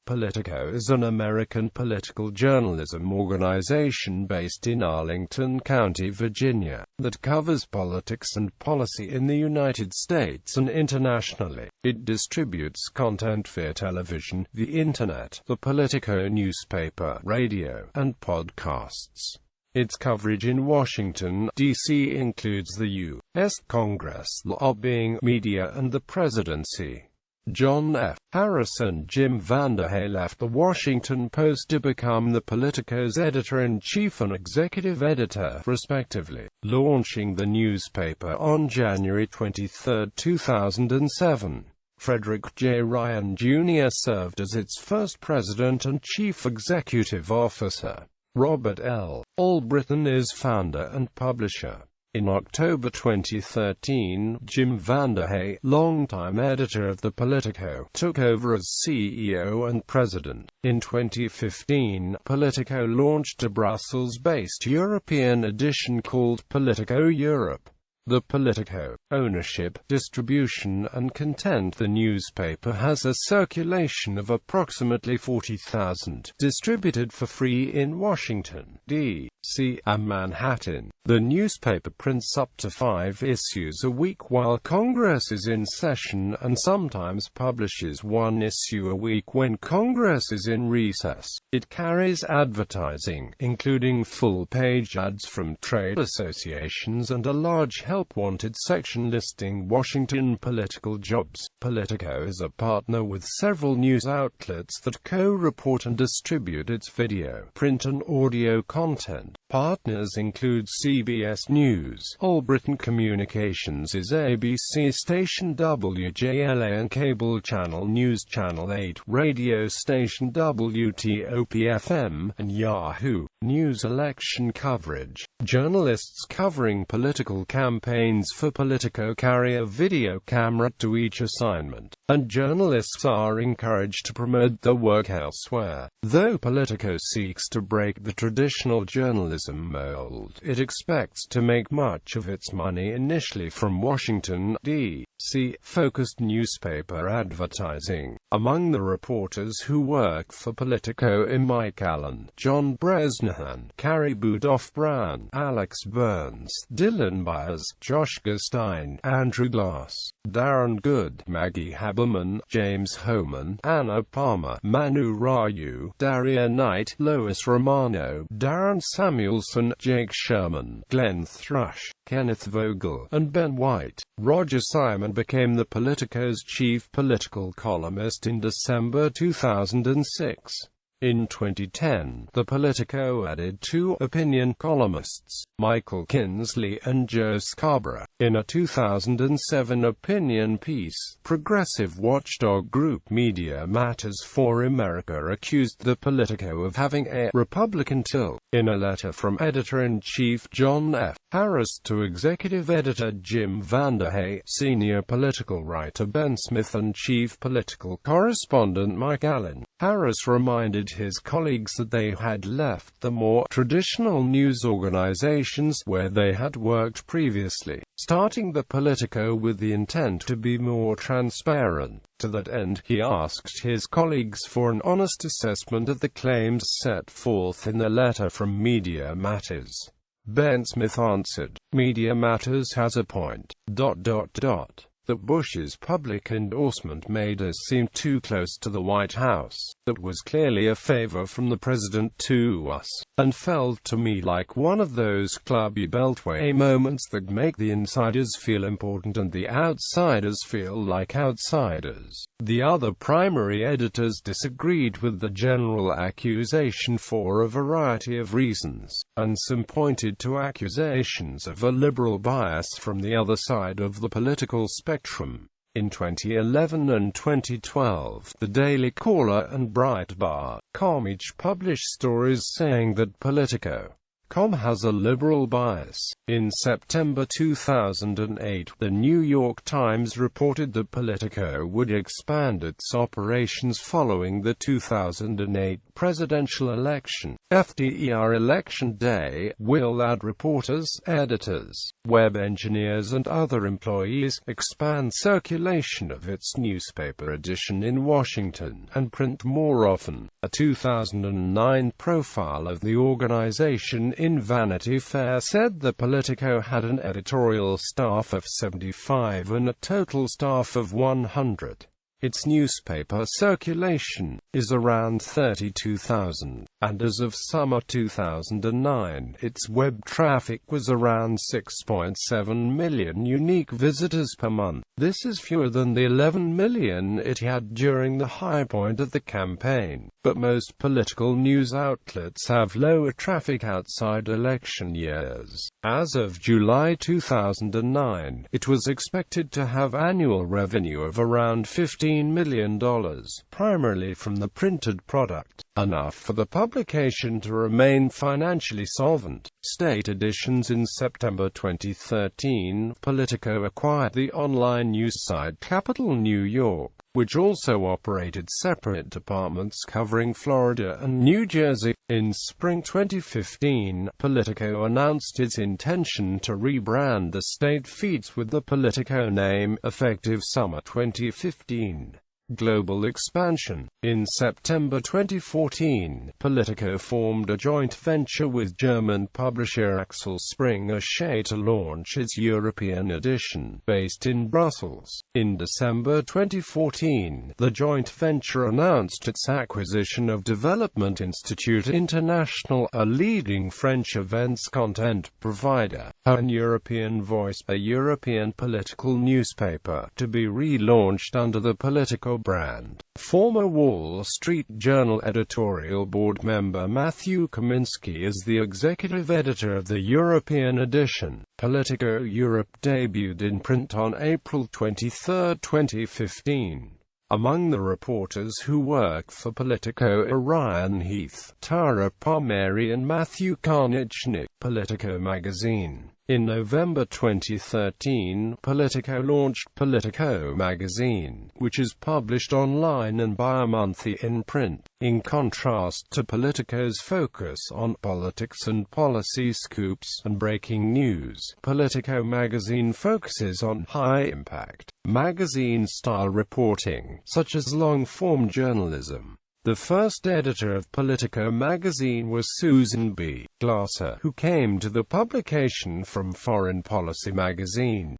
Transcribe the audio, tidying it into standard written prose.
Politico is an American political journalism organization based in Arlington County, Virginia, that covers politics and policy in the United States and internationally. It distributes content via television, the Internet, the Politico newspaper, radio, and podcasts. Its coverage in Washington, D.C. includes the U.S. Congress, lobbying, media, and the presidency. John F. Harris and Jim Vanderhay left the Washington Post to become the Politico's editor-in-chief and executive editor, respectively, launching the newspaper on January 23, 2007. Frederick J. Ryan, Jr. served as its first president and chief executive officer. Robert L. Albritton is founder and publisher. In October 2013, Jim Vanderhay, longtime editor of the Politico, took over as CEO and president. In 2015, Politico launched a Brussels-based European edition called Politico Europe. The Politico ownership, distribution, and content. The newspaper has a circulation of approximately 40,000, distributed for free in Washington, D.C. and Manhattan. The newspaper prints up to 5 issues a week while Congress is in session, and sometimes publishes 1 issue a week when Congress is in recess. It carries advertising, including full-page ads from trade associations and a large help-wanted section listing Washington political jobs. Politico is a partner with several news outlets that co-report and distribute its video, print and audio content. Partners include CBS News, Albritton Communications is ABC station WJLA and cable channel News Channel 8, radio station WTOP-FM, and Yahoo! News election coverage. Journalists covering political campaigns for Politico carry a video camera to each assignment, and journalists are encouraged to promote their work elsewhere. Though Politico seeks to break the traditional journalism mold, it expects to make much of its money initially from Washington, D.C. focused newspaper advertising. Among the reporters who work for Politico are Mike Allen, John Bresnahan, Carrie Budoff-Brown, Alex Burns, Dylan Byers, Josh Gerstein, Andrew Glass, Darren Good, Maggie Haberman, James Homan, Anna Palmer, Manu Raju, Daria Knight, Lois Romano, Darren Samuelson, Jake Sherman, Glenn Thrush, Kenneth Vogel, and Ben White. Roger Simon became the Politico's chief political columnist in December 2006. In 2010, the Politico added 2 opinion columnists, Michael Kinsley and Joe Scarborough. In a 2007 opinion piece, progressive watchdog group Media Matters for America accused the Politico of having a Republican tilt. In a letter from editor-in-chief John F. Harris to executive editor Jim Vanderhay, senior political writer Ben Smith and chief political correspondent Mike Allen, Harris reminded his colleagues that they had left the more traditional news organizations where they had worked previously, starting the Politico with the intent to be more transparent. To that end, he asked his colleagues for an honest assessment of the claims set forth in the letter from Media Matters. Ben Smith answered, "Media Matters has a point. That Bush's public endorsement made us seem too close to the White House. That was clearly a favor from the president to us, and felt to me like one of those clubby beltway moments that make the insiders feel important and the outsiders feel like outsiders." The other primary editors disagreed with the general accusation for a variety of reasons, and some pointed to accusations of a liberal bias from the other side of the political spectrum. In 2011 and 2012, The Daily Caller and Breitbart.com each published stories saying that Politico.com has a liberal bias. In September 2008, the New York Times reported that Politico would expand its operations following the 2008 presidential election. FDR Election Day will add reporters, editors, web engineers and other employees, expand circulation of its newspaper edition in Washington, and print more often. A 2009 profile of the organization in Vanity Fair said the Politico had an editorial staff of 75 and a total staff of 100. Its newspaper circulation is around 32,000, and as of summer 2009, its web traffic was around 6.7 million unique visitors per month. This is fewer than the 11 million it had during the high point of the campaign, but most political news outlets have lower traffic outside election years. As of July 2009, it was expected to have annual revenue of around $15 million, primarily from the printed product, enough for the publication to remain financially solvent. State editions. In September 2013, Politico acquired the online news site Capital New York, which also operated separate departments covering Florida and New Jersey. In spring 2015, Politico announced its intention to rebrand the state feeds with the Politico name, effective summer 2015. Global expansion. In September 2014, Politico formed a joint venture with German publisher Axel Springer Shea to launch its European edition, based in Brussels. In December 2014, the joint venture announced its acquisition of Development Institute International, a leading French events content provider, and European Voice, a European political newspaper, to be relaunched under the Politico brand. Former Wall Street Journal editorial board member Matthew Kaminsky is the executive editor of the European edition. Politico Europe debuted in print on April 23, 2015. Among the reporters who work for Politico are Ryan Heath, Tara Palmieri and Matthew Karnichnik. Politico magazine. In November 2013, Politico launched Politico magazine, which is published online and bi-monthly in print. In contrast to Politico's focus on politics and policy scoops and breaking news, Politico magazine focuses on high-impact, magazine-style reporting, such as long-form journalism. The first editor of Politico magazine was Susan B. Glasser, who came to the publication from Foreign Policy magazine.